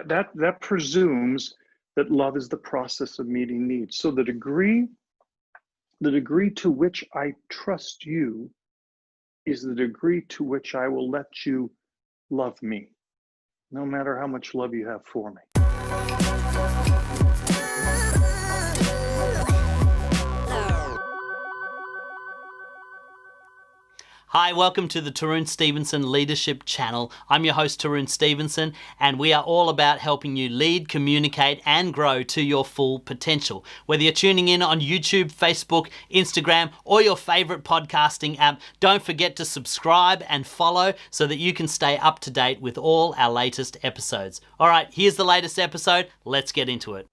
That presumes that love is the process of meeting needs. So the degree to which I trust you is the degree to which I will let you love me, no matter how much love you have for me. Hi, welcome to the Tarun Stevenson Leadership Channel. I'm your host, Tarun Stevenson, and we are all about helping you lead, communicate, and grow to your full potential. Whether you're tuning in on YouTube, Facebook, Instagram, or your favorite podcasting app, don't forget to subscribe and follow so that you can stay up to date with all our latest episodes. All right, here's the latest episode. Let's get into it.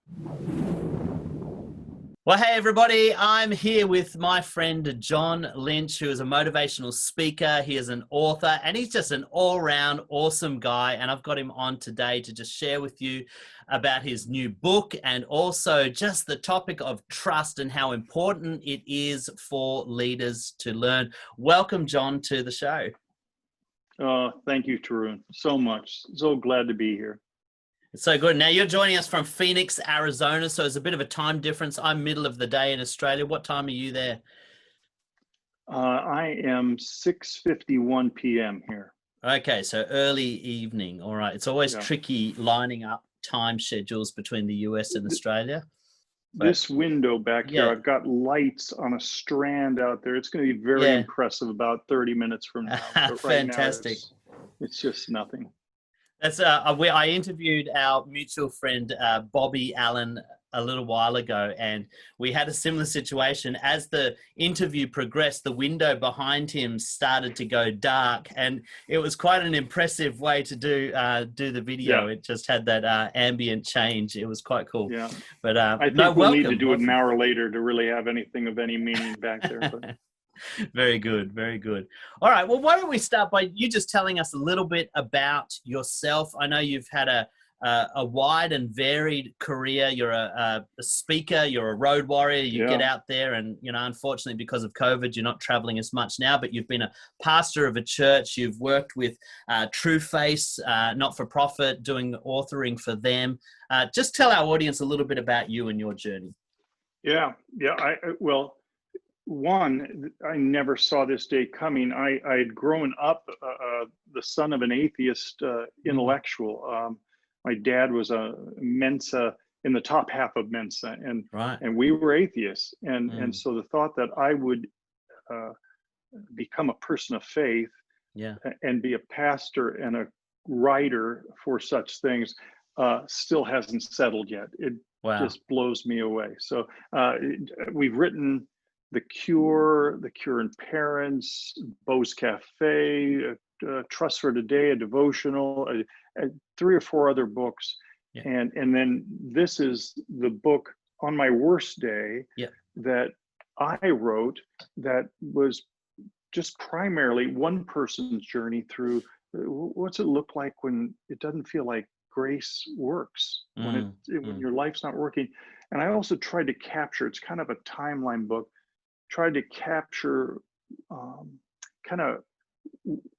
Well, hey everybody, I'm here with my friend John Lynch, who is a motivational speaker. He is an author and he's just an all-round awesome guy. And I've got him on today to just share with you about his new book and also just the topic of trust and how important it is for leaders to learn. Welcome, John, to the show. Thank you, Tarun, so much. So glad to be here. It's so good. Now you're joining us from Phoenix, Arizona, so it's a bit of a time difference. I'm middle of the day in Australia. What time are you there? I am 6:51 p.m. here. Okay, so early evening. All right. It's always tricky lining up time schedules between the US and Australia. But this window back here, I've got lights on a strand out there. It's going to be very impressive about 30 minutes from now. But Fantastic. Right now, it's just nothing. That's I interviewed our mutual friend Bobby Allen a little while ago, and we had a similar situation. As the interview progressed, the window behind him started to go dark, and it was quite an impressive way to do the video. It just had that ambient change. It was quite cool. Yeah, but I think we'll need to do it an hour later to really have anything of any meaning back there. But. Very good. Very good. All right. Well, why don't we start by you just telling us a little bit about yourself? I know you've had a wide and varied career. You're a speaker. You're a road warrior. You get out there and, unfortunately, because of COVID, you're not traveling as much now, but you've been a pastor of a church. You've worked with True Face, not-for-profit, doing authoring for them. Just tell our audience a little bit about you and your journey. One, I never saw this day coming. I had grown up the son of an atheist intellectual. My dad was a Mensa in the top half of Mensa, and we were atheists. And so the thought that I would become a person of faith and be a pastor and a writer for such things still hasn't settled yet. It just blows me away. So we've written The Cure in Parents, Bo's Cafe, Trust for Today, a devotional, 3 or 4 other books. And then this is the book on my worst day that I wrote that was just primarily one person's journey through what's it look like when it doesn't feel like grace works, when your life's not working. And I also tried to capture, it's kind of a timeline book, tried to capture kind of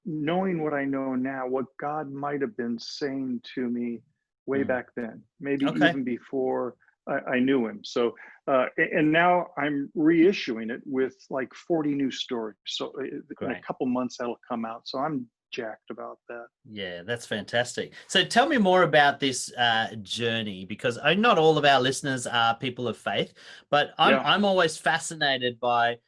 knowing what I know now, what God might have been saying to me way back then, maybe even before I knew him. So, and now I'm reissuing it with like 40 new stories. So in a couple months that'll come out. So I'm jacked about that. Yeah, that's fantastic. So tell me more about this journey, because not all of our listeners are people of faith, but I'm always fascinated by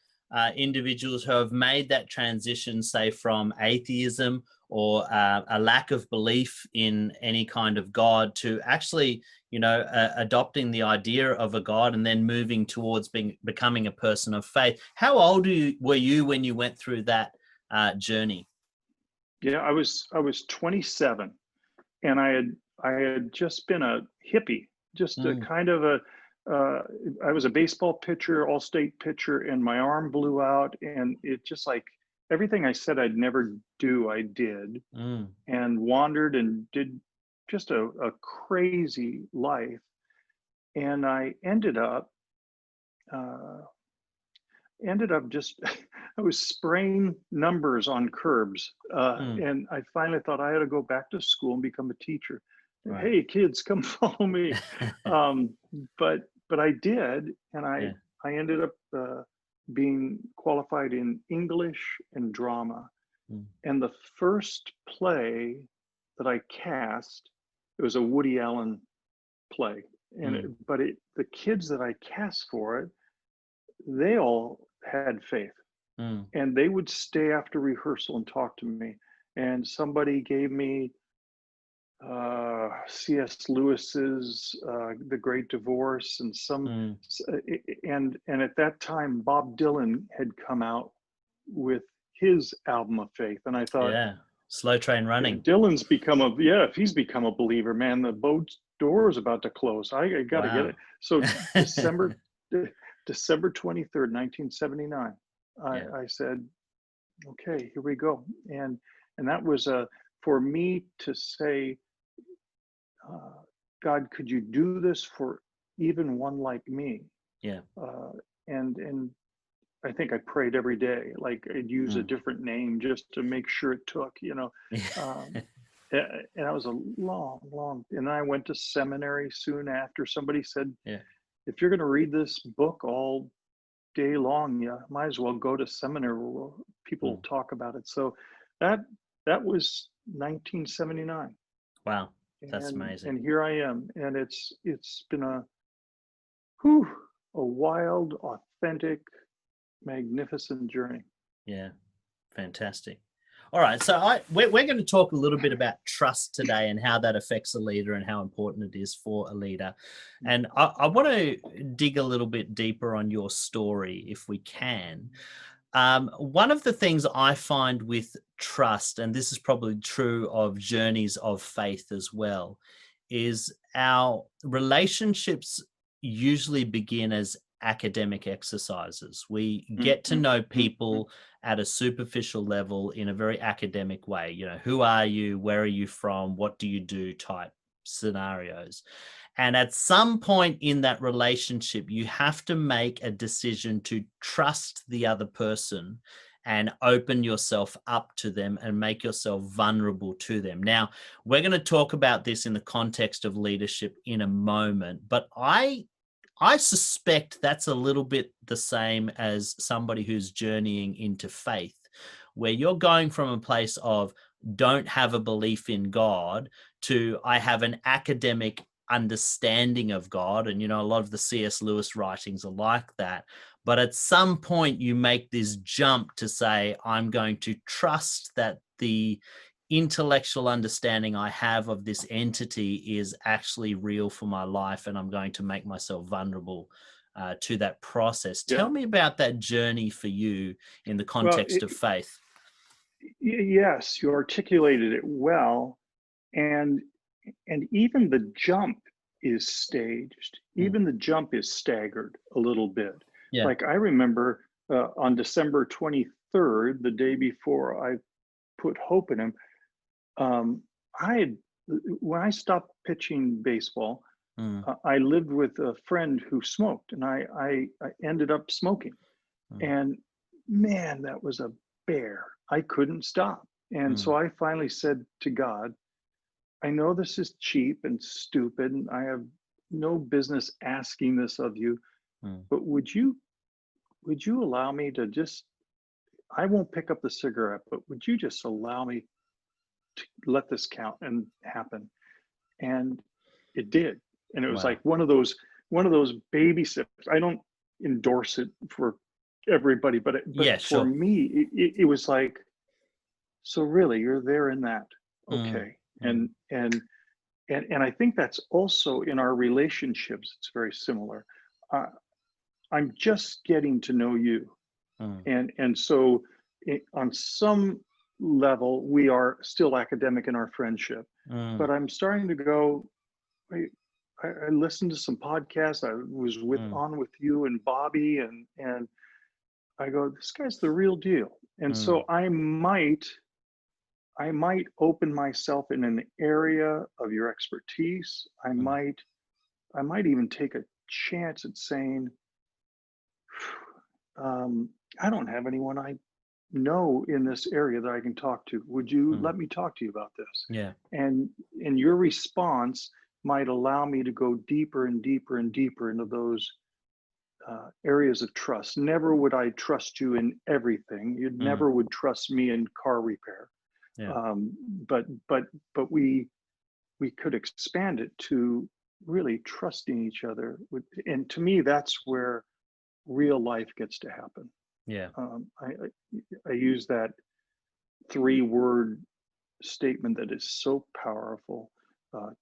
individuals who have made that transition, say from atheism or a lack of belief in any kind of God to actually, adopting the idea of a God and then moving towards becoming a person of faith. How old were you when you went through that journey? Yeah, I was 27, and I had just been a hippie, just a kind of I was a baseball pitcher, all-state pitcher, and my arm blew out, and it just like everything I said I'd never do, I did, and wandered and did just a crazy life, and I ended up just I was spraying numbers on curbs, and I finally thought I had to go back to school and become a teacher. Right. hey kids, come follow me. Um, but I did, and Yeah. I ended up being qualified in English and drama. Mm. And the first play that I cast, it was a Woody Allen play, and Mm. the kids that I cast for it, they all had faith, Mm. and they would stay after rehearsal and talk to me. And somebody gave me C.S. Lewis's The Great Divorce, and Mm. and at that time Bob Dylan had come out with his album of faith, and I thought, Yeah. Slow train running. Dylan's become a yeah, if he's become a believer, man, the boat's door is about to close. I got to get Wow. it. So December December 23rd, 1979, Yeah. I said, okay, here we go, and that was for me to say, uh, God, could you do this for even one like me? Yeah. Uh, and I think I prayed every day, like I'd use a Mm. different name just to make sure it took, you know. Um, and that was a long, and then I went to seminary soon after. Somebody said, Yeah. if you're going to read this book all day long, you might as well go to seminary where people Mm. talk about it. So that that was 1979, Wow. That's amazing. and here I am, and it's been whew, a wild, authentic, magnificent journey. Yeah. Fantastic. All right. So we're going to talk a little bit about trust today and how that affects a leader and how important it is for a leader. And I want to dig a little bit deeper on your story if we can. One of the things I find with trust, and this is probably true of journeys of faith as well, is our relationships usually begin as academic exercises. We get to Mhm, know mhm. people at a superficial level in a very academic way. You know, who are you? Where are you from? What do you do? Type scenarios. And at some point in that relationship, you have to make a decision to trust the other person and open yourself up to them and make yourself vulnerable to them. Now, we're going to talk about this in the context of leadership in a moment, but I suspect that's a little bit the same as somebody who's journeying into faith, where you're going from a place of don't have a belief in God to I have an academic understanding of God. And, you know, a lot of the C.S. Lewis writings are like that. But at some point, you make this jump to say, I'm going to trust that the intellectual understanding I have of this entity is actually real for my life, and I'm going to make myself vulnerable to that process. Yeah. Tell me about that journey for you in the Well, context of faith. yes, you articulated it well, and even the jump is staged. Mm. Even the jump is staggered a little bit. Yeah. Like I remember on December 23rd, the day before I put hope in him, um, I had when I stopped pitching baseball, Mm. I lived with a friend who smoked, and I ended up smoking. Mm. And man, that was a bear. I couldn't stop. And so Mm. I finally said to God, I know this is cheap and stupid, and I have no business asking this of you, Mm. but would you allow me to just I won't pick up the cigarette, but would you just allow me to let this count and happen? And it did. And it was Wow. like one of those baby steps. I don't endorse it for everybody, but Yeah, for sure. me, it was like, so really, you're there in that, Mm. okay? Mm. And I think that's also in our relationships. It's very similar. Uh, I'm just getting to know you, Mm. and so on some level, we are still academic in our friendship, Mm. but I'm starting to go. I, I listened to some podcasts. I was Mm. with you and Bobby, and I go, this guy's the real deal. And Mm. so I might open myself in an area of your expertise. Mm. I might even take a chance at saying, I don't have anyone I know in this area that I can talk to? Would you Mm. let me talk to you about this? Yeah. And your response might allow me to go deeper and deeper and deeper into those areas of trust. Never would I trust you in everything. You Mm. never would trust me in car repair. Yeah. Um, but we could expand it to really trusting each other. And to me, that's where real life gets to happen. Yeah. I use that 3-word statement that is so powerful.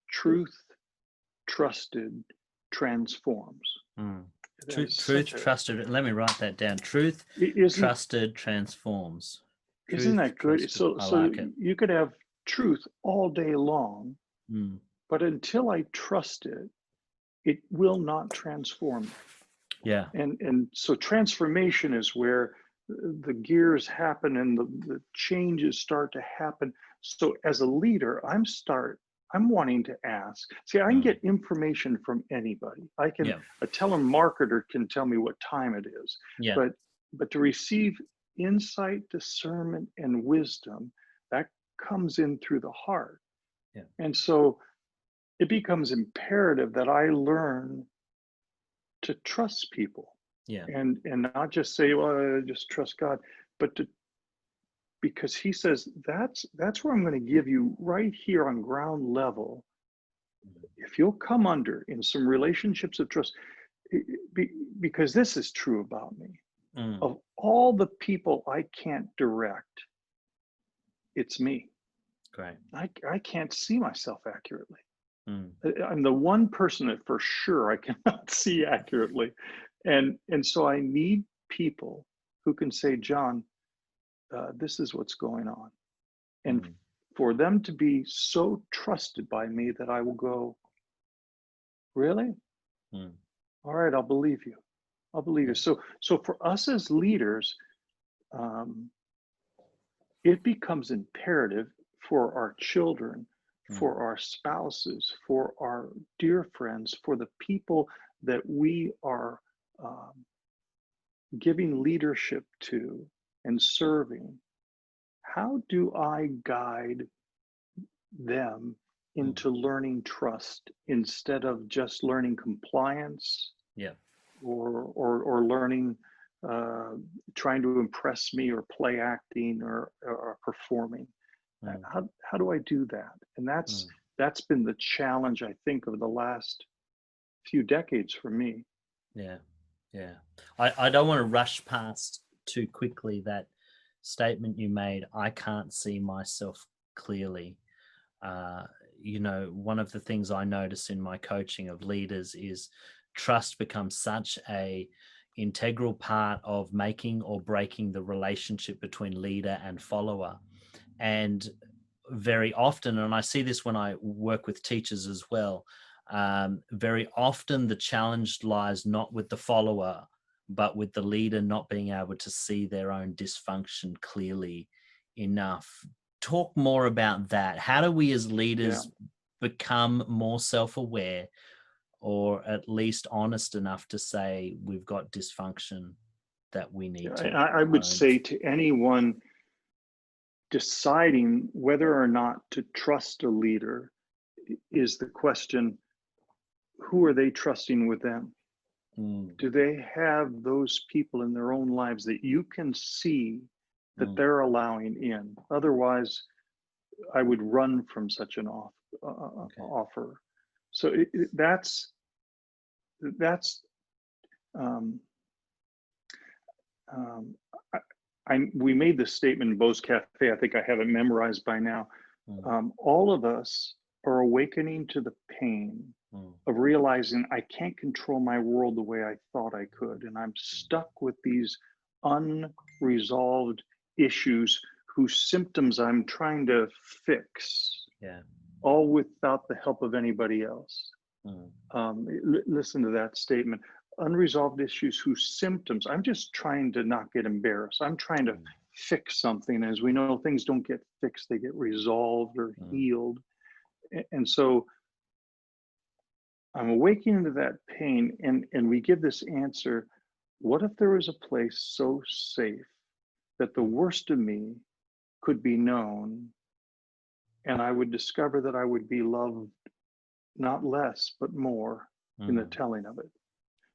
Truth, trusted, transforms. Mm. That is Truth, such a, trusted. Let me write that down. Truth, isn't trusted, transforms. isn't Truth, that good? trusted. So I like it. you could have truth all day long, Mm. but until I trust it, it will not transform. Yeah. And so transformation is where the gears happen and the changes start to happen. So as a leader, I'm wanting to ask. See, I can Mm. get information from anybody. Yeah. A telemarketer can tell me what time it is, Yeah. but to receive insight, discernment, and wisdom, that comes in through the heart. Yeah. And so it becomes imperative that I learn to trust people, Yeah. and not just say, well, I just trust God, but to, because he says that's where I'm going to give you right here on ground level. If you'll come under in some relationships of trust, because this is true about me. Mm. Of all the people I can't direct, it's me. Great. I can't see myself accurately. Mm. I'm the one person that for sure I cannot see accurately. And so I need people who can say, John, this is what's going on. And Mm. for them to be so trusted by me that I will go, really? Mm. All right, I'll believe you. I'll believe you. Yeah. So for us as leaders, um, it becomes imperative for our children, Mm. for our spouses, for our dear friends, for the people that we are um, giving leadership to and serving. How do I guide them Mm. into learning trust instead of just learning compliance Yeah. or learning uh, trying to impress me or play acting or performing? Mm. How do I do that? And Mm. that's been the challenge, I think, of the last few decades for me. Yeah. Yeah. I don't want to rush past too quickly that statement you made. I can't see myself clearly. Uh, one of the things I notice in my coaching of leaders is trust becomes such a integral part of making or breaking the relationship between leader and follower. And very often, and I see this when I work with teachers as well, very often the challenge lies not with the follower, but with the leader not being able to see their own dysfunction clearly enough. Talk more about that. How do we as Yeah. leaders become more self-aware, or at least honest enough to say we've got dysfunction that we need to I would own? say to anyone deciding whether or not to trust a leader is the question, who are they trusting with them? Mm. Do they have those people in their own lives that you can see that Mm. they're allowing in? Otherwise, I would run from such an Okay. offer. So that's um, um, we made this statement in Bo's Cafe. I think I have it memorized by now. Mm. All of us are awakening to the pain Mm. of realizing I can't control my world the way I thought I could. And I'm stuck with these unresolved issues whose symptoms I'm trying to fix, Yeah. all without the help of anybody else. Mm. Listen to that statement. Unresolved issues whose symptoms, I'm just trying to not get embarrassed. I'm trying to Mm. fix something. As we know, things don't get fixed, they get resolved or Mm. healed. And so I'm awakening to that pain, and we give this answer: what if there was a place so safe that the worst of me could be known, and I would discover that I would be loved not less but more in the telling of it.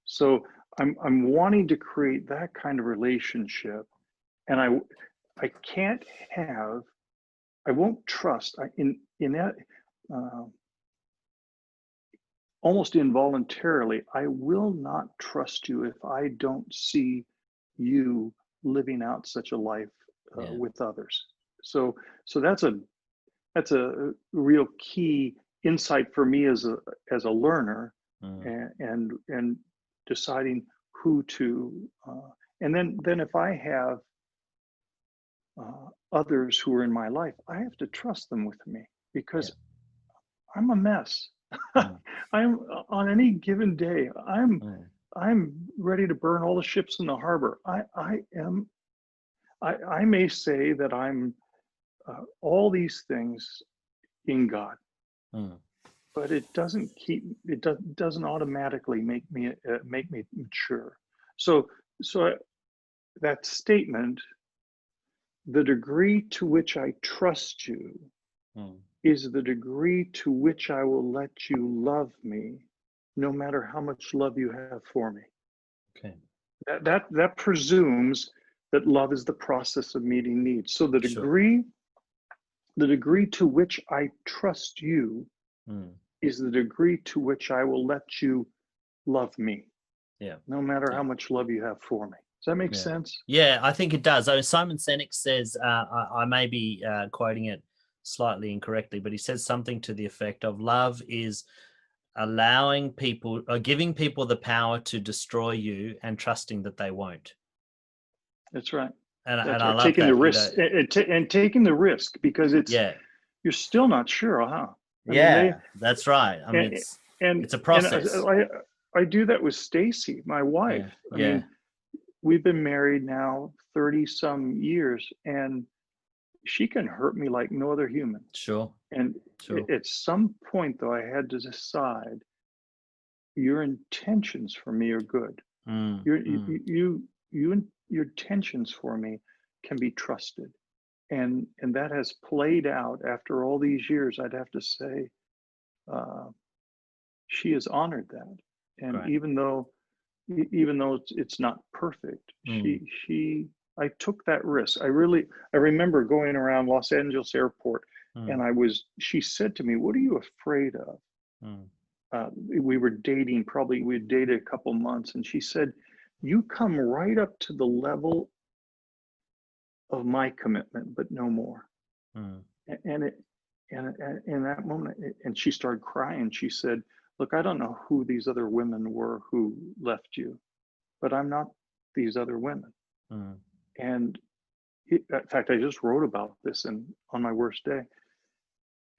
So I'm wanting to create that kind of relationship, and I can't have, I won't trust in that almost involuntarily, I will not trust you if I don't see you living out such a life Yeah. with others. So that's a real key insight for me as a learner, and deciding who to and then if I have others who are in my life, I have to trust them with me, because I'm a mess. I'm on any given day, I'm ready to burn all the ships in the harbor. I may say that I'm all these things in God, but it doesn't automatically make me mature. So that statement, the degree to which I trust you is the degree to which I will let you love me, no matter how much love you have for me. Okay. That presumes that love is the process of meeting needs. So the degree to which I trust you is the degree to which I will let you love me. Yeah. No matter how much love you have for me. Does that make sense? Yeah, I think it does. Simon Sinek says, I may be quoting it slightly incorrectly, but he says something to the effect of, love is allowing people or giving people the power to destroy you and trusting that they won't. That's right. And That's I right. love taking that, the risk, and taking the risk, because you're still not sure, huh? I mean, that's right. I mean, it's a process. I do that with Stacy, my wife. I mean, we've been married now 30 some years, and she can hurt me like no other human. Sure. And at some point, though, I had to decide, your intentions for me are good. Your intentions for me can be trusted. And that has played out after all these years. I'd have to say, she has honored that. And even though it's not perfect, I took that risk. I remember going around Los Angeles airport, and she said to me, "What are you afraid of?" We were dating, we'd dated a couple months, and she said, "You come right up to the level of my commitment, but no more." And in that moment, and she started crying. She said, "Look, I don't know who these other women were who left you, but I'm not these other women." And in fact, I just wrote about this on my worst day.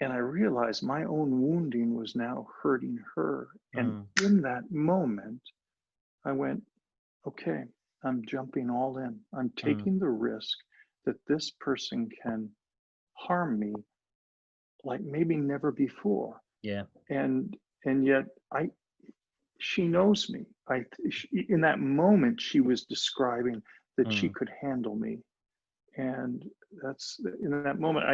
And I realized my own wounding was now hurting her. And in that moment, I went, okay, I'm jumping all in. I'm taking the risk that this person can harm me like maybe never before. Yeah. And yet she knows me. In that moment, she was describing that she could handle me. And that's, in that moment,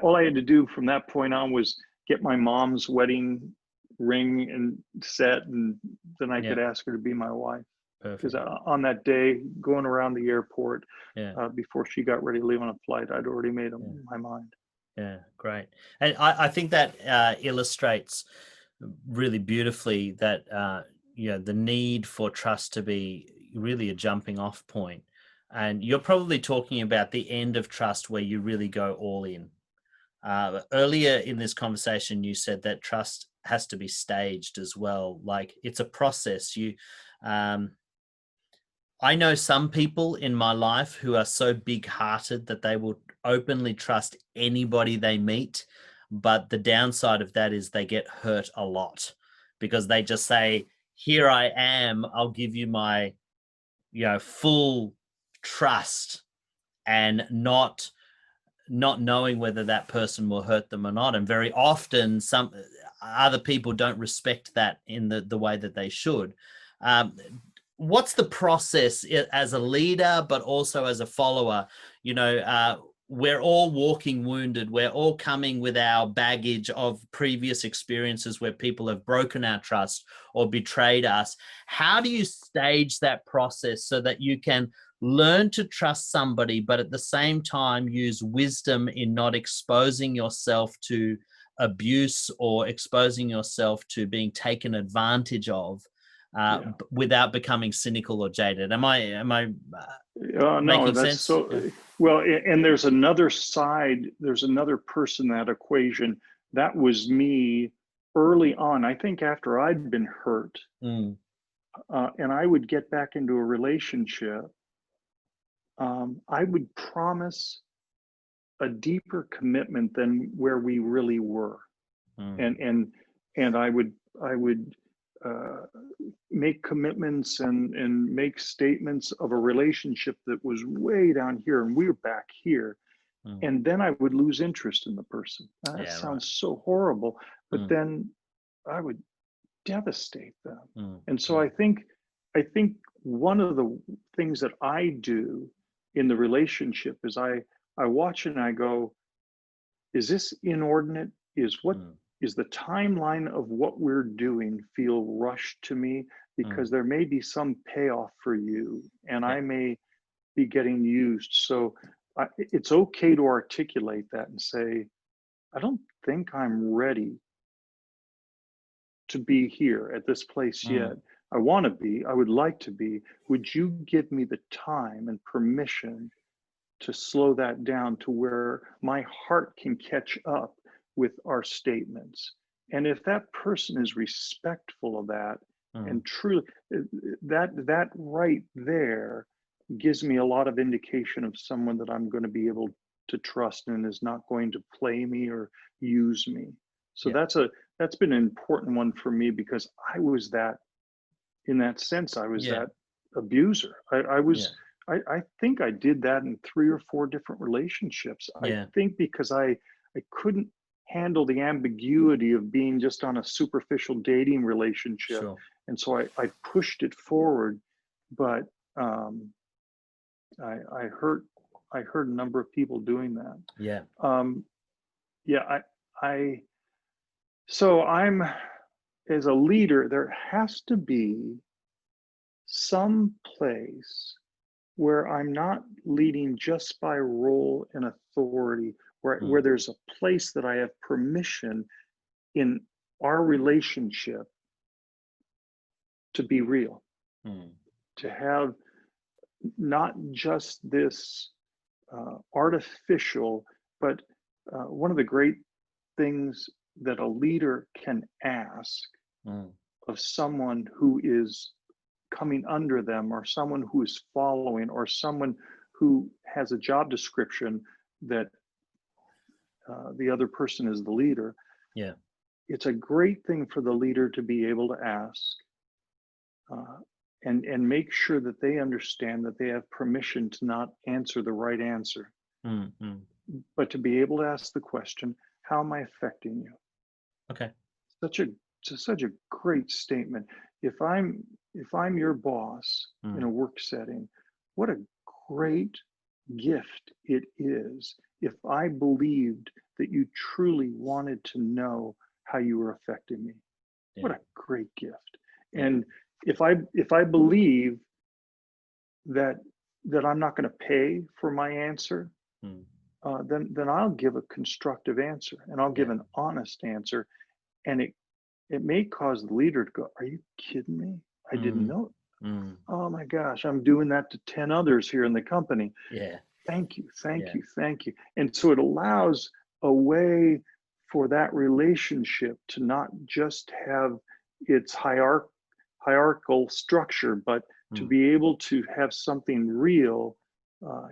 all I had to do from that point on was get my mom's wedding ring and set, and then I could ask her to be my wife. Because on that day, going around the airport, before she got ready to leave on a flight, I'd already made up my mind. Yeah, great. And I think that illustrates really beautifully that the need for trust to be really a jumping off point. And you're probably talking about the end of trust where you really go all in. Earlier in this conversation, you said that trust has to be staged as well. Like, it's a process. I know some people in my life who are so big-hearted that they will openly trust anybody they meet. But the downside of that is they get hurt a lot, because they just say, "Here I am, I'll give you my, full trust," and not knowing whether that person will hurt them or not. And very often some other people don't respect that in the way that they should. what's the process as a leader, but also as a follower? You know, we're all walking wounded. We're all coming with our baggage of previous experiences where people have broken our trust or betrayed us. How do you stage that process so that you can learn to trust somebody, but at the same time use wisdom in not exposing yourself to abuse or exposing yourself to being taken advantage of, Yeah. without becoming cynical or jaded? Am I No, making that's sense? so Yeah. well. And there's another side. There's another person in that equation. That was me early on. I think after I'd been hurt, Mm, and I would get back into a relationship. I would promise a deeper commitment than where we really were, mm, and I would uh, make commitments and make statements of a relationship that was way down here, and we were back here. mm. And then I would lose interest in the person. That Yeah, right. sounds so horrible, but Mm, then I would devastate them. mm, And so mm, I think one of the things that I do in the relationship is I watch and I go, is this inordinate? mm, Is the timeline of what we're doing feel rushed to me? mm. Because there may be some payoff for you, and Yeah, I may be getting used. So it's okay to articulate that and say, I don't think I'm ready to be here at this place mm, yet. I want to be, I would like to be. Would you give me the time and permission to slow that down to where my heart can catch up with our statements? And if that person is respectful of that mm. and truly, that right there gives me a lot of indication of someone that I'm going to be able to trust and is not going to play me or use me. So Yeah, that's been an important one for me because I was that, in that sense, I was yeah, that abuser. I yeah, was, I think I did that in 3 or 4 different relationships. I yeah. think because I couldn't handle the ambiguity of being just on a superficial dating relationship. Sure. And so I pushed it forward, but um, I hurt, I hurt a number of people doing that. Yeah. Um, yeah, I, so I'm, as a leader, there has to be some place where I'm not leading just by role and authority, where Mm, there's a place that I have permission in our relationship to be real, mm, to have not just this artificial, but one of the great things that a leader can ask mm. of someone who is coming under them, or someone who is following, or someone who has a job description that the other person is the leader. Yeah. It's a great thing for the leader to be able to ask, uh, and make sure that they understand that they have permission to not answer the right answer, Mm, mm. but to be able to ask the question, how am I affecting you? Okay. Such a such a great statement. If I'm your boss in Mm, a work setting, what a great gift it is if I believed that you truly wanted to know how you were affecting me. What yeah. a great gift. Yeah. And if I believe that I'm not going to pay for my answer, Mm, then I'll give a constructive answer, and I'll give yeah. an honest answer, and it may cause the leader to go, "Are you kidding me? I didn't Mm, know. mm. Oh my gosh, I'm doing that to 10 others here in the company. Yeah. Thank you, thank Yeah. you, thank you." And so it allows a way for that relationship to not just have its hierarchical structure, but to Mm, be able to have something real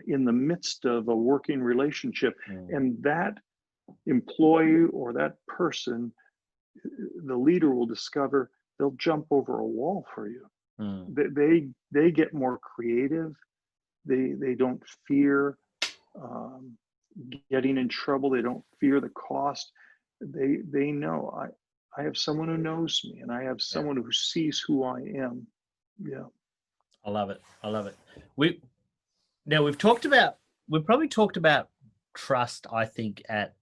in the midst of a working relationship. mm. And that employee or that person, the leader will discover they'll jump over a wall for you. Mm. They get more creative. They don't fear um, getting in trouble. They don't fear the cost. They know I have someone who knows me, and I have Yeah. someone who sees who I am. Yeah. I love it. I love it. We've probably talked about trust, I think, at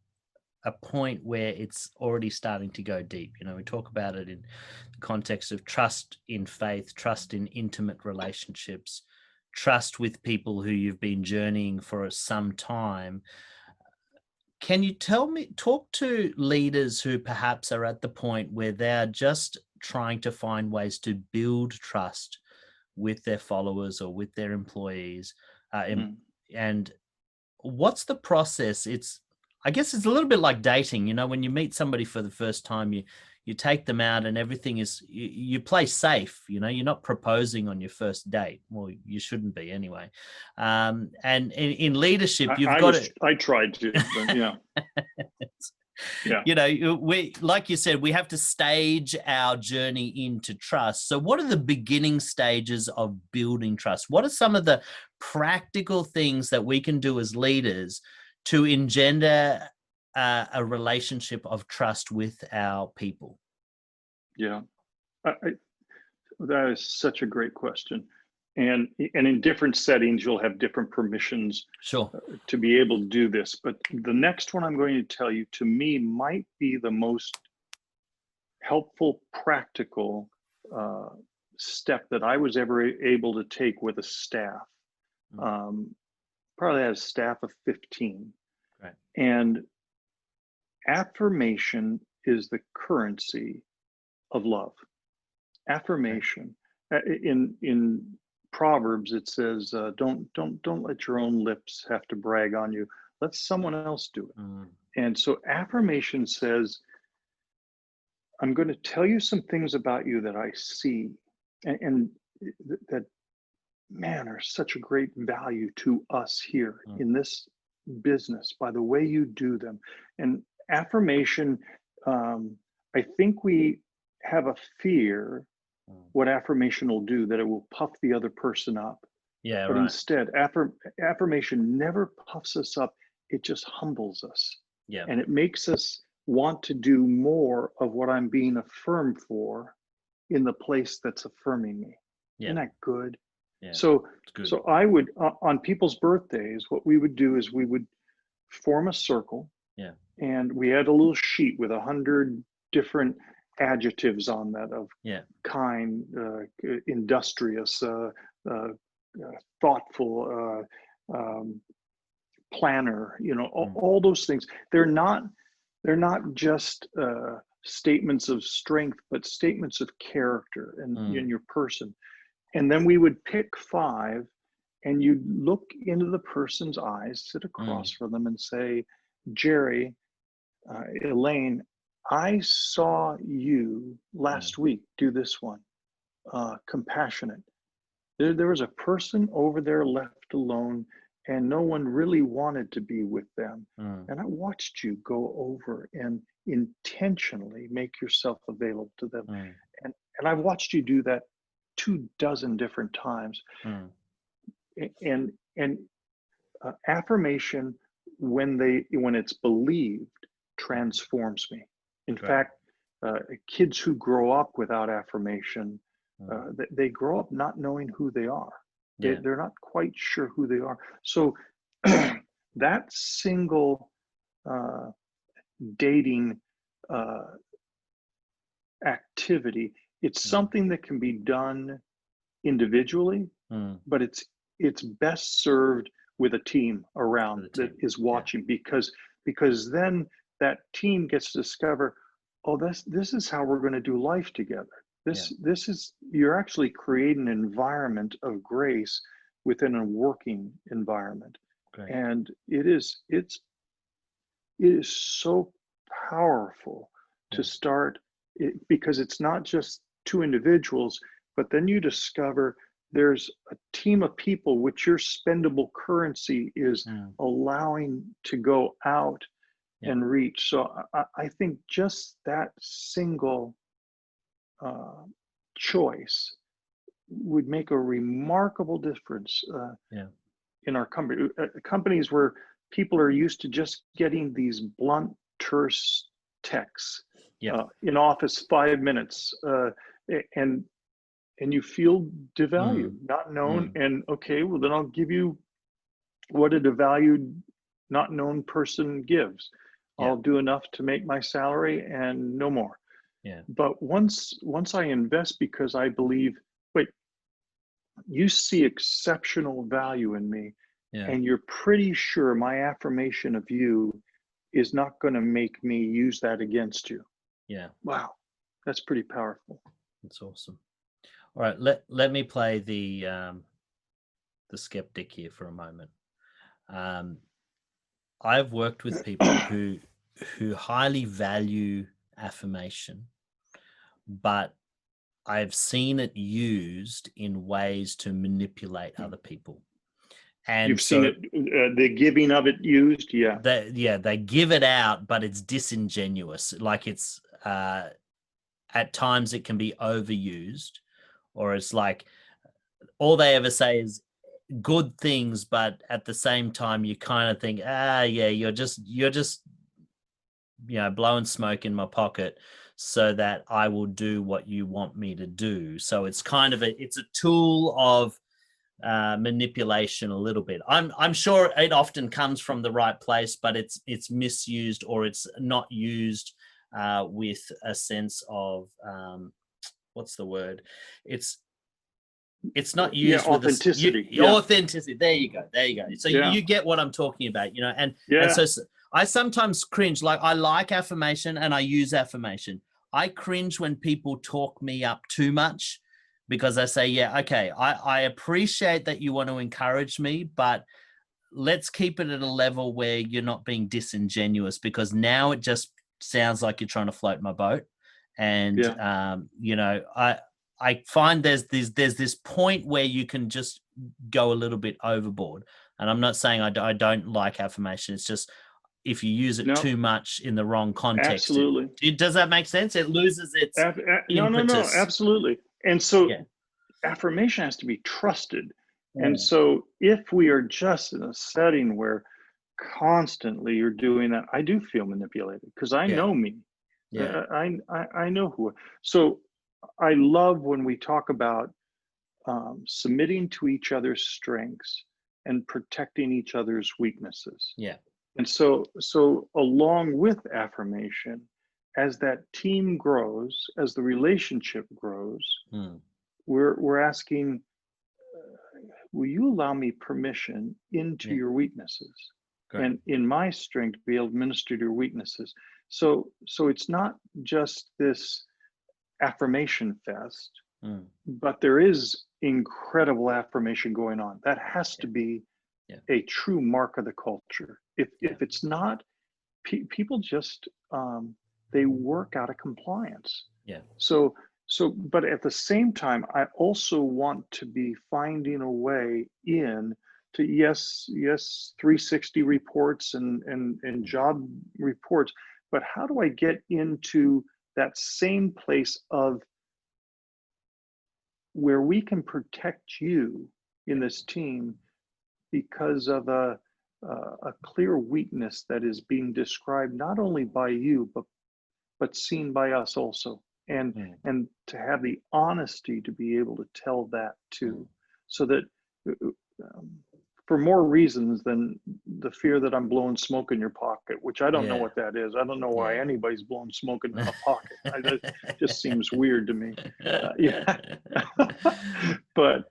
a point where it's already starting to go deep. We talk about it in the context of trust in faith, trust in intimate relationships, trust with people who you've been journeying for some time. Can you talk to leaders who perhaps are at the point where they're just trying to find ways to build trust with their followers or with their employees? And what's the process? I guess it's a little bit like dating. When you meet somebody for the first time, you take them out and everything is, you play safe. You're not proposing on your first date. Well, you shouldn't be anyway. And in leadership, you've got to. I tried to, but yeah. Yeah. We, like you said, we have to stage our journey into trust. So what are the beginning stages of building trust? What are some of the practical things that we can do as leaders to engender a relationship of trust with our people? Yeah, that is such a great question. And in different settings, you'll have different permissions to be able to do this. But the next one I'm going to tell you, to me, might be the most helpful, practical step that I was ever able to take with a staff. Probably had a staff of 15. Right. And affirmation is the currency of love. Affirmation. In Proverbs, it says, don't let your own lips have to brag on you. Let someone else do it. And so affirmation says, I'm going to tell you some things about you that I see and that, man, are such a great value to us here in this business by the way you do them. And affirmation, I think we have a fear what affirmation will do, that it will puff the other person up. Yeah, but right. Instead, affirmation never puffs us up. It just humbles us. Yeah. And it makes us want to do more of what I'm being affirmed for in the place that's affirming me. Yeah. Isn't that good? Yeah. So, good. So I would, on people's birthdays, what we would do is we would form a circle. Yeah. And we had a little sheet with 100 different adjectives on that of kind, industrious, thoughtful, planner, all those things. They're not just statements of strength, but statements of character and in your person. And then we would pick 5, and you'd look into the person's eyes, sit across from them and say, Jerry, Elaine, I saw you last week do this one, compassionate. There was a person over there left alone, and no one really wanted to be with them. And I watched you go over and intentionally make yourself available to them. And I've watched you do that 24 different times. And affirmation, when it's believed, transforms me. In fact, kids who grow up without affirmation, they grow up not knowing who they are. They're not quite sure who they are. So that single dating activity, it's something that can be done individually, but it's best served with a team around that is watching, because then that team gets to discover, oh, this is how we're going to do life together. This is, you're actually creating an environment of grace within a working environment. And it is so powerful to start it, because it's not just 2 individuals, but then you discover there's a team of people which your spendable currency is allowing to go out and reach. So I think just that single choice would make a remarkable difference in our company. Companies where people are used to just getting these blunt, terse texts in office, 5 minutes, and and you feel devalued, Mm, not known. mm, And okay, well, then I'll give you what a devalued, not known person gives. yeah, I'll do enough to make my salary and no more. yeah, But once I invest because I believe, wait, you see exceptional value in me, yeah, and you're pretty sure my affirmation of you is not going to make me use that against you. yeah. Wow, that's pretty powerful. That's awesome. All right, let me play the skeptic here for a moment. Um, I've worked with people who highly value affirmation, but I've seen it used in ways to manipulate other people. And You've seen so it, the giving of it used, yeah. they give it out, but it's disingenuous. Like it's at times it can be overused, or it's like all they ever say is good things, but at the same time you kind of think, yeah, you're just blowing smoke in my pocket so that I will do what you want me to do. So it's kind of it's a tool of manipulation a little bit. I'm sure it often comes from the right place, but it's misused, or it's not used with a sense of what's the word? It's it's not Yeah, used with this authenticity. Yeah, authenticity. There you go. So yeah, you get what I'm talking about, and yeah. so I sometimes cringe. Like I like affirmation and I use affirmation. I cringe when people talk me up too much, because I say, yeah, okay, I appreciate that you want to encourage me, but let's keep it at a level where you're not being disingenuous, because now it just sounds like you're trying to float my boat. And Yeah. I find there's this point where you can just go a little bit overboard. And I'm not saying I don't like affirmation. It's just if you use it No, too much in the wrong context, absolutely. does that make sense? It loses its No, impetus. absolutely. And so Yeah. affirmation has to be trusted. And Mm. so if we are just in a setting where constantly you're doing that, I do feel manipulated because I Yeah. know me. Yeah. I know who. So I love when we talk about submitting to each other's strengths and protecting each other's weaknesses. Yeah. And so along with affirmation, as that team grows, as the relationship grows, Mm. we're asking, will you allow me permission into Yeah. your weaknesses, Great. and in my strength to be able to minister to your weaknesses? So it's not just this affirmation fest, Mm. but there is incredible affirmation going on. That has Yeah. to be Yeah. a true mark of the culture. If Yeah. if it's not, people just they work out of compliance. Yeah. But at the same time, I also want to be finding a way in to, yes, 360 reports and Mm. job reports, but how do I get into that same place of where we can protect you in Yeah. this team because of a clear weakness that is being described not only by you but seen by us also, and Mm. and to have the honesty to be able to tell that Mm. too, so that um, for more reasons than the fear that I'm blowing smoke in your pocket, which I don't know Yeah. what that is. I don't know why Yeah. anybody's blowing smoke in a pocket. That just seems weird to me. Yeah. But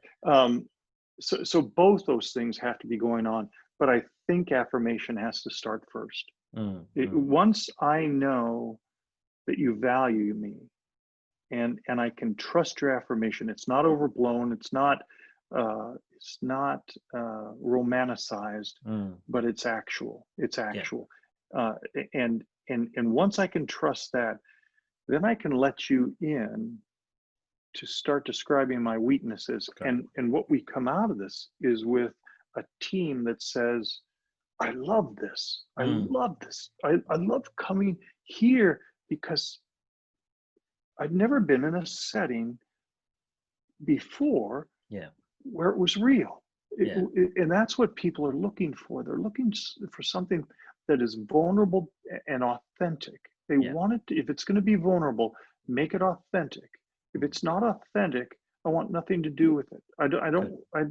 so both those things have to be going on, but I think affirmation has to start first. Mm. Mm. Once I know that you value me, and I can trust your affirmation, it's not overblown, it's not romanticized, Mm. but it's Yeah. actual. uh, and once I can trust that, then I can let you in to start describing my weaknesses. Great. And what we come out of this is with a team that says, I love this. I Mm. love this. I love coming here because I've never been in a setting before Yeah. where it was real. Yeah. And that's what people are looking for. They're looking for something that is vulnerable and authentic. They Yeah. want it to, if it's going to be vulnerable, make it authentic. If Mm. it's not authentic, I want nothing to do with it. Good. I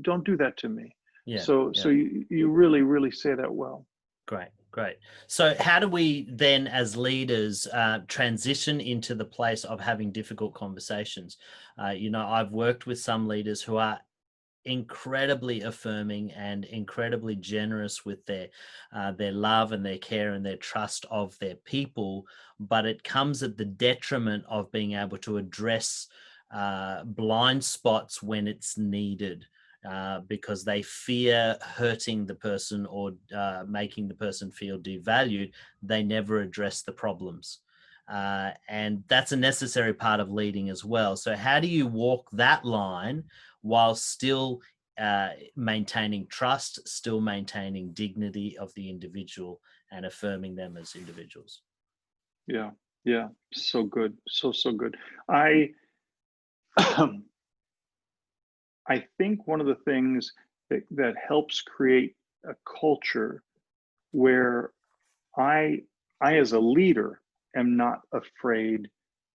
don't do that to me. Yeah. So Yeah. you really, really say that well. Great, great. So how do we then, as leaders, transition into the place of having difficult conversations? I've worked with some leaders who are incredibly affirming and incredibly generous with their love and their care and their trust of their people, but it comes at the detriment of being able to address blind spots when it's needed. Because they fear hurting the person or making the person feel devalued, they never address the problems. And that's a necessary part of leading as well. So how do you walk that line while still maintaining trust, still maintaining dignity of the individual and affirming them as individuals? Yeah. Yeah. So good. So good. I I think one of the things that helps create a culture where I I as a leader am not afraid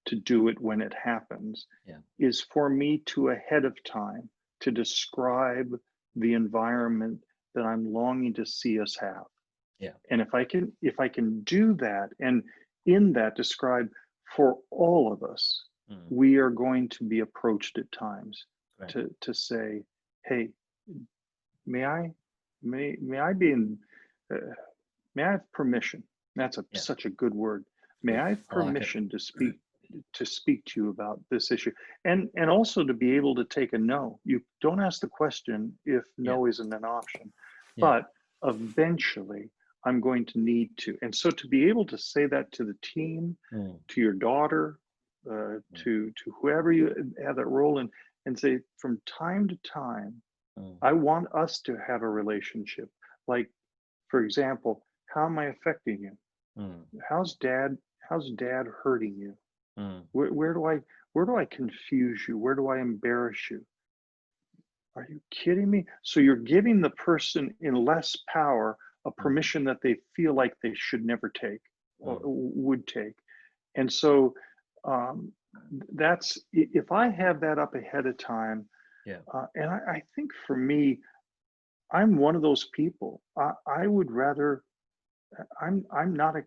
to do it when it happens Yeah. is for me to ahead of time to describe the environment that I'm longing to see us have. Yeah. And if I can do that and in that describe for all of us, Mm, we are going to be approached at times great. to say, hey, may I may I be in uh, may I have permission? That's Yeah. such a good word. May Good. I have I like it. permission to speak to you about this issue, and also to be able to take a no. You don't ask the question if Yeah. no isn't an option, Yeah. but eventually I'm going to need to. And so to be able to say that to the team, Mm, to your daughter, mm, to whoever you have that role in, and say from time to time, mm, I want us to have a relationship. Like, for example, how am I affecting you? mm, How's dad hurting you? mm, Where do I confuse you? Where do I embarrass you? Are you kidding me? So you're giving the person in less power a mm, permission that they feel like they should never take or mm. would take. And so if I have that up ahead of time, Yeah. and I think for me, I'm one of those people. I would rather. I'm not a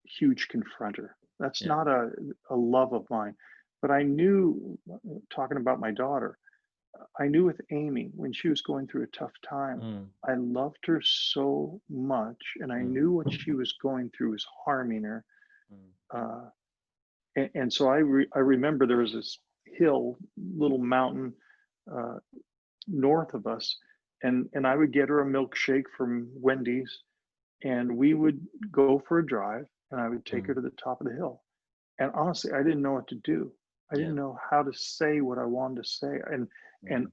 huge confronter. That's Yeah. not a love of mine. But I knew, talking about my daughter, I knew with Amy when she was going through a tough time, Mm, I loved her so much, and I mm, knew what she was going through was harming her. mm, Uh, and so I remember there was this hill, little mountain uh, north of us, and I would get her a milkshake from Wendy's, and we would go for a drive, and I would take her mm. to the top of the hill. And honestly, I didn't know what to do. I Yeah. didn't know how to say what I wanted to say, and Mm,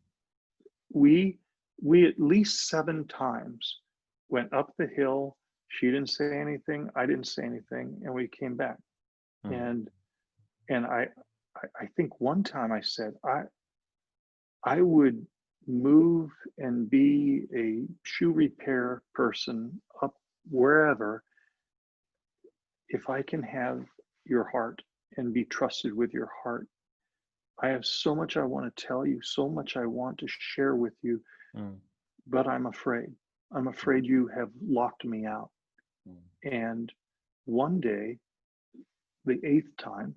we we at least 7 times went up the hill. She didn't say anything. I didn't say anything, and we came back. mm, And and I think one time I said I would move and be a shoe repair person up wherever if I can have your heart and be trusted with your heart. I have so much I want to tell you, so much I want to share with you, mm, but I'm afraid. I'm mm, afraid you have locked me out. mm, And one day, the eighth time,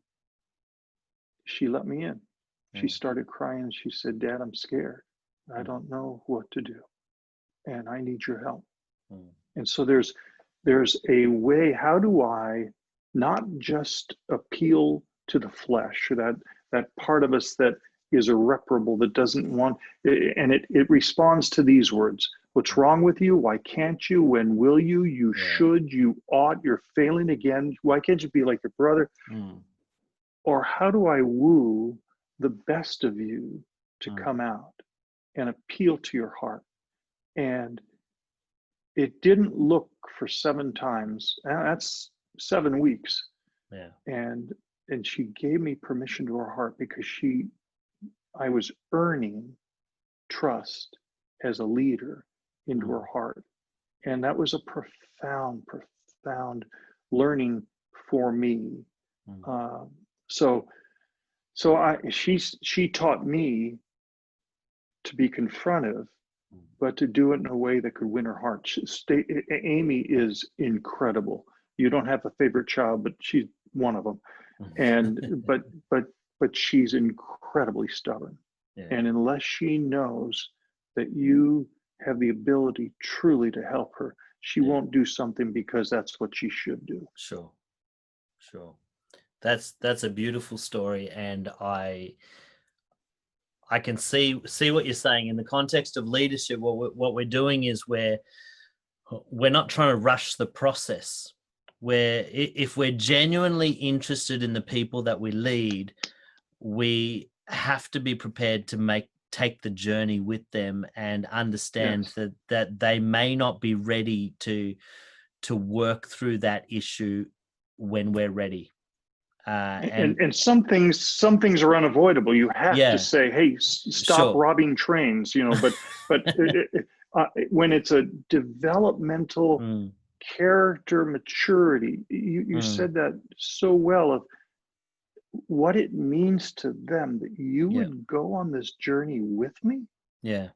she let me in. She mm, started crying. She said, Dad, I'm scared. I mm, don't know what to do, and I need your help. mm, And so there's a way. How do I not just appeal to the flesh, or that part of us that is irreparable, that doesn't want, and it responds to these words: what's mm. wrong with you? Why can't you? When will you? You Yeah. should, you ought, you're failing again. Why can't you be like your brother? Mm, Or how do I woo the best of you to mm, come out and appeal to your heart? And it didn't look for 7 times. That's 7 weeks. yeah. And she gave me permission to her heart because I was earning trust as a leader into Mm, her heart. And that was a profound learning for me. mm, Um, so So she taught me to be confrontive, but to do it in a way that could win her heart. Amy is incredible. You don't have a favorite child, but she's one of them. And but she's incredibly stubborn. Yeah. And unless she knows that you have the ability truly to help her, she won't do something because that's what she should do. Sure. That's a beautiful story, and I can see what you're saying in the context of leadership. What we're doing is we're not trying to rush the process. Where if we're genuinely interested in the people that we lead, we have to be prepared to take the journey with them and understand that they may not be ready to work through that issue when we're ready. And some things are unavoidable. You have to say, "Hey, stop robbing trains," But when it's a developmental character maturity, you said that so well, of what it means to them that you would go on this journey with me. Yeah.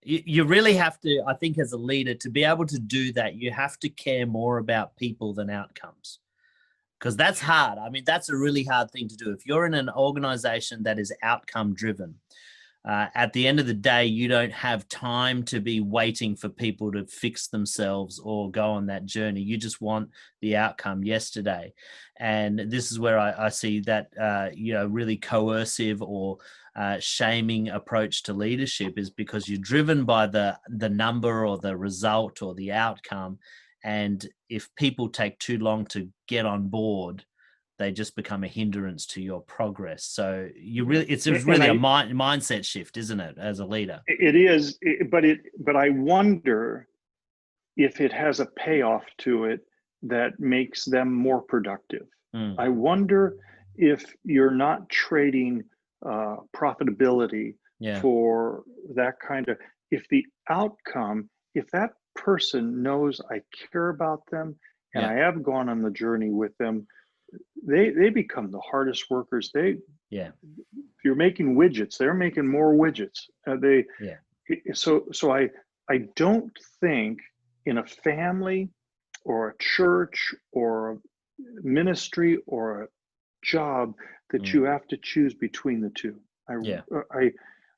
You really have to, I think, as a leader, to be able to do that, you have to care more about people than outcomes. Because that's hard. I mean, that's a really hard thing to do. If you're in an organization that is outcome driven, at the end of the day, you don't have time to be waiting for people to fix themselves or go on that journey. You just want the outcome yesterday. And this is where I see that, really coercive or shaming approach to leadership, is because you're driven by the number or the result or the outcome. And if people take too long to get on board, they just become a hindrance to your progress. So it's really a mindset shift, isn't it, as a leader? It is, but I wonder if it has a payoff to it that makes them more productive. I wonder if you're not trading profitability for that kind of, if the outcome, if that person knows I care about them and I have gone on the journey with them, they become the hardest workers. If you're making widgets, they're making more widgets. So I don't think in a family or a church or a ministry or a job that you have to choose between the two. I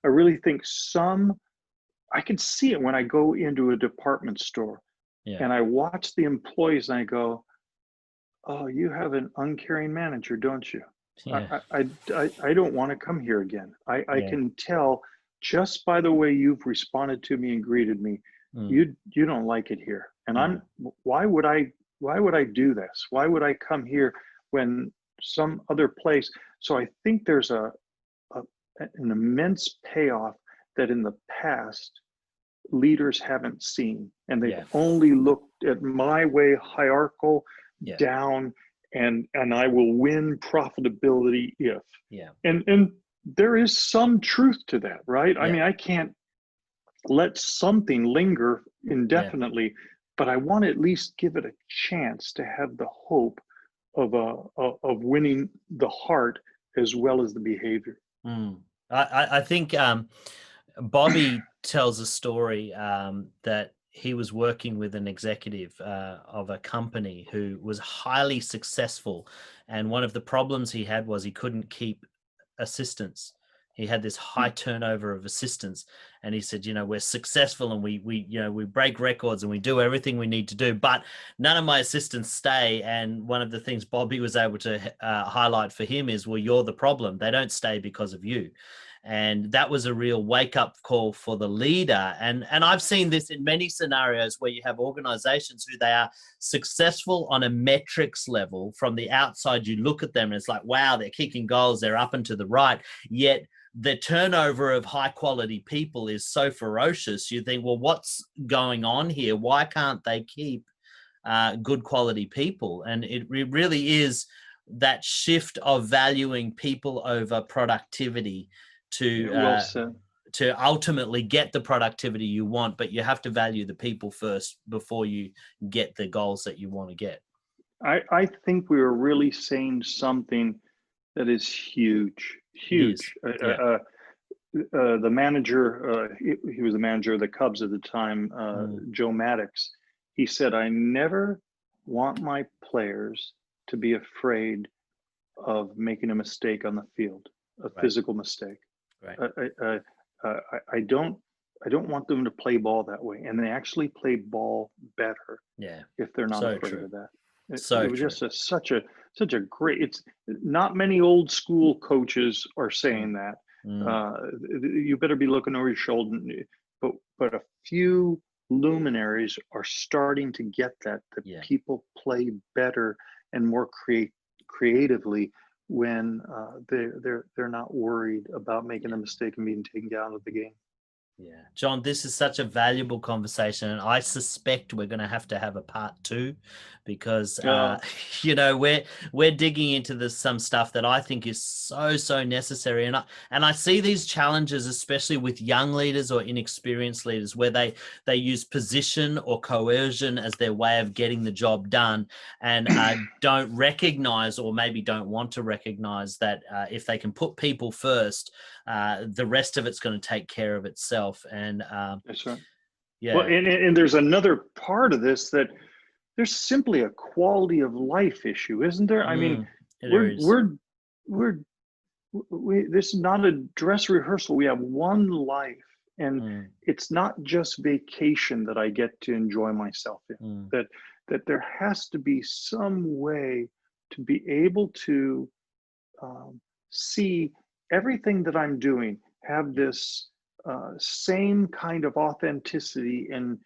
really think I can see it when I go into a department store and I watch the employees and I go, "Oh, you have an uncaring manager, don't you? I don't want to come here again. I can tell just by the way you've responded to me and greeted me, you don't like it here. And why would I do this? Why would I come here when some other place?" So I think there's an immense payoff that in the past leaders haven't seen, and they've only looked at my way, hierarchical, down, and I will win profitability if. And there is some truth to that, right? I mean, I can't let something linger indefinitely, but I want to at least give it a chance to have the hope of winning the heart as well as the behavior. I think Bobby tells a story that he was working with an executive of a company who was highly successful. And one of the problems he had was he couldn't keep assistants. He had this high turnover of assistants. And he said, we're successful and we break records and we do everything we need to do, but none of my assistants stay. And one of the things Bobby was able to highlight for him is, well, you're the problem. They don't stay because of you. And that was a real wake-up call for the leader. And I've seen this in many scenarios where you have organizations who they are successful on a metrics level. From the outside, you look at them and it's like, wow, they're kicking goals, they're up and to the right. Yet the turnover of high-quality people is so ferocious. You think, well, what's going on here? Why can't they keep good quality people? And it really is that shift of valuing people over productivity to ultimately get the productivity you want, but you have to value the people first before you get the goals that you want to get. I think we were really saying something That is huge, It is. huge. Yeah. The manager, he was the manager of the Cubs at the time, Mm, Joe Maddox. He said, "I never want my players to be afraid of making a mistake on the field, a right. physical mistake. Right. I, I, I, I don't want them to play ball that way, and they actually play ball better Yeah. if they're not So afraid true. of that." It So was true. just such a great. It's not many old school coaches are Mm, saying that. mm, Uh, you better be looking over your shoulder. But a few luminaries are starting to get that yeah. people play better and more creatively when they're not worried about making Yeah. a mistake and being taken down with the game. Yeah. John, this is such a valuable conversation. And I suspect we're going to have a part two because, Uh, we're digging into some stuff that I think is so necessary. And I see these challenges, especially with young leaders or inexperienced leaders, where they use position or coercion as their way of getting the job done and don't recognize, or maybe don't want to recognize, that if they can put people first, the rest of it's going to take care of itself. And that's right. Well, yeah, and there's another part of this that there's simply a quality of life issue, isn't there? I mean, mm, there we're is. we're we're this is not a dress rehearsal. We have one life, and Mm, it's not just vacation that I get to enjoy myself in. mm, That there has to be some way to be able to um, see everything that I'm doing have yeah, this same kind of authenticity and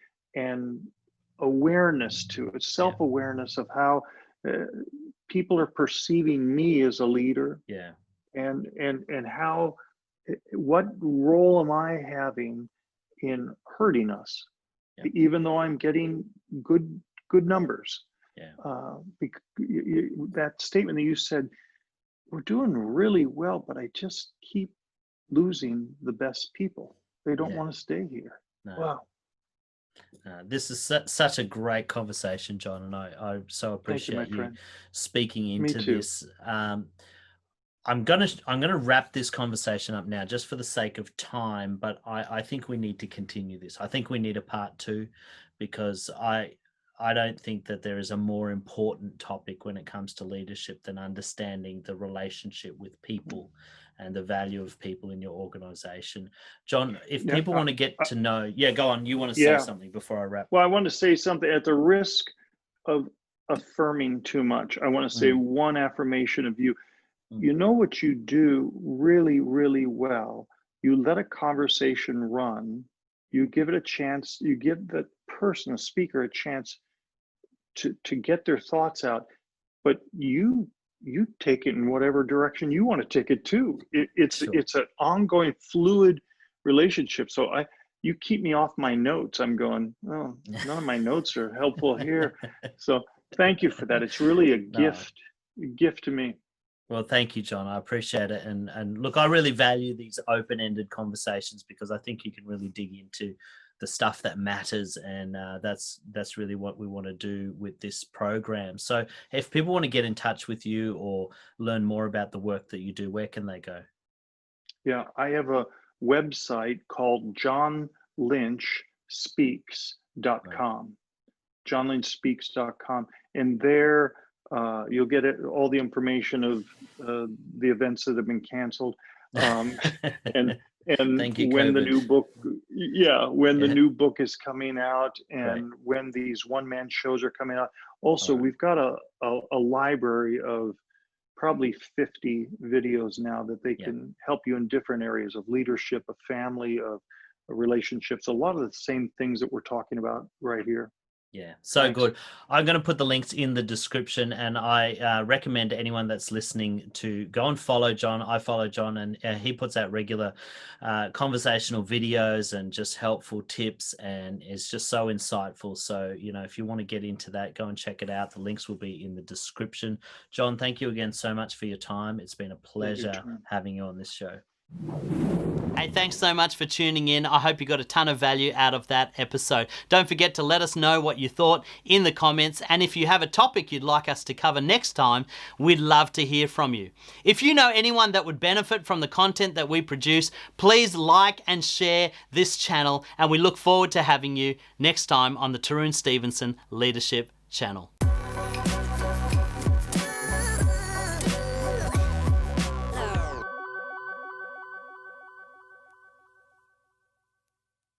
awareness to it, yeah, self-awareness of how uh, people are perceiving me as a leader, yeah, and how what role am I having in hurting us, yeah, even though I'm getting good numbers. yeah, That statement that you said, we're doing really well, but I just keep losing the best people. They don't yeah. want to stay here. No. Wow. This is such a great conversation, John, and I so Thank you, my appreciate you friend. speaking Me into too. this. I'm gonna wrap this conversation up now, just for the sake of time. But I think we need to continue this. I think we need a part two, because I don't think that there is a more important topic when it comes to leadership than understanding the relationship with people and the value of people in your organization. John, if Yeah. people want to get to know, yeah, go on. You want to say Yeah. something before I wrap? Well, I want to say something at the risk of affirming too much. I want to say Mm, one affirmation of you. mm, You know what you do really, really well. You let a conversation run. You give it a chance. You give the person, a speaker, a chance to get their thoughts out, but you take it in whatever direction you want to take it to. sure. It's an ongoing fluid relationship. So I you keep me off my notes. I'm going, oh, none of my notes are helpful here. So thank you for that. It's really No. a gift to me. Well, thank you, John. I appreciate it. And look, I really value these open-ended conversations because I think you can really dig into the stuff that matters, and that's really what we want to do with this program. So, if people want to get in touch with you or learn more about the work that you do, where can they go? Yeah, I have a website called Right. johnlynchspeaks.com. johnlynchspeaks.com, and there you'll get all the information of the events that have been canceled, um, and Thank you, when the COVID. new book, yeah, when the Yeah. new book is coming out, Great. and when these one-man shows are coming out. Also, All right. we've got a library of probably 50 videos now that they Yeah. can help you in different areas of leadership, of family, of relationships. A lot of the same things that we're talking about right here. Yeah, so Thanks. good. I'm going to put the links in the description, and I recommend anyone that's listening to go and follow John. I follow John, and he puts out regular conversational videos and just helpful tips, and it's just so insightful. So, if you want to get into that, go and check it out. The links will be in the description. John, thank you again so much for your time. It's been a Thank you, pleasure Trent. having you on this show. Hey, thanks so much for tuning in. I hope you got a ton of value out of that episode. Don't forget to let us know what you thought in the comments. And if you have a topic you'd like us to cover next time, we'd love to hear from you. If you know anyone that would benefit from the content that we produce, please like and share this channel. And we look forward to having you next time on the Tarun Stevenson Leadership Channel.